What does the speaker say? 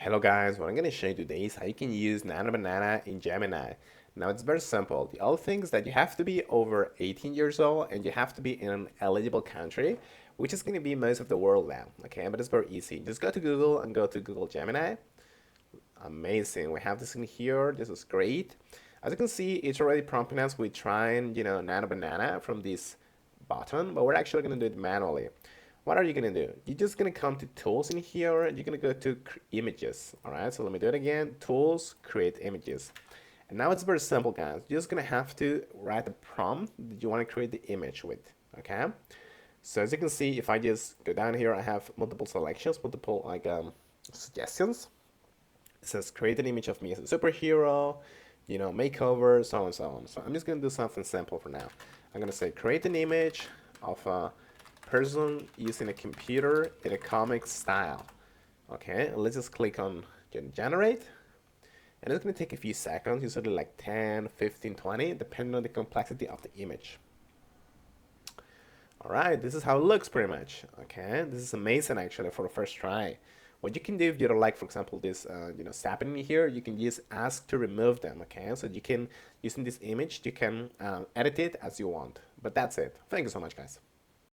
Hello guys, what I'm going to show you today is how you can use Nano Banana in Gemini. Now it's very simple. The only thing is that you have to be over 18 years old and you have to be in an eligible country, which is going to be most of the world now. Okay, but it's very easy. Just go to Google and go to Google Gemini. Amazing. We have this in here. This is great. As you can see, it's already prompting us with trying, Nano Banana from this button, but we're actually going to do it manually. What are you going to do? You're just going to come to tools in here. You're going to go to images. All right, so let me do it again. Tools, create images. And now it's very simple, guys. You're just going to have to write the prompt that you want to create the image with. Okay. So as you can see, if I just go down here, I have multiple selections, multiple suggestions. It says create an image of me as a superhero, makeover, so on and so on. So I'm just going to do something simple for now. I'm going to say create an image of a person using a computer in a comic style. Okay, let's just click on generate. And it's going to take a few seconds, usually like 10, 15, 20, depending on the complexity of the image. All right, this is how it looks pretty much. Okay, this is amazing actually for the first try. What you can do if you don't like, for example, this, snapping in here, you can just ask to remove them. Okay, so you can, using this image, you can edit it as you want. But that's it. Thank you so much, guys.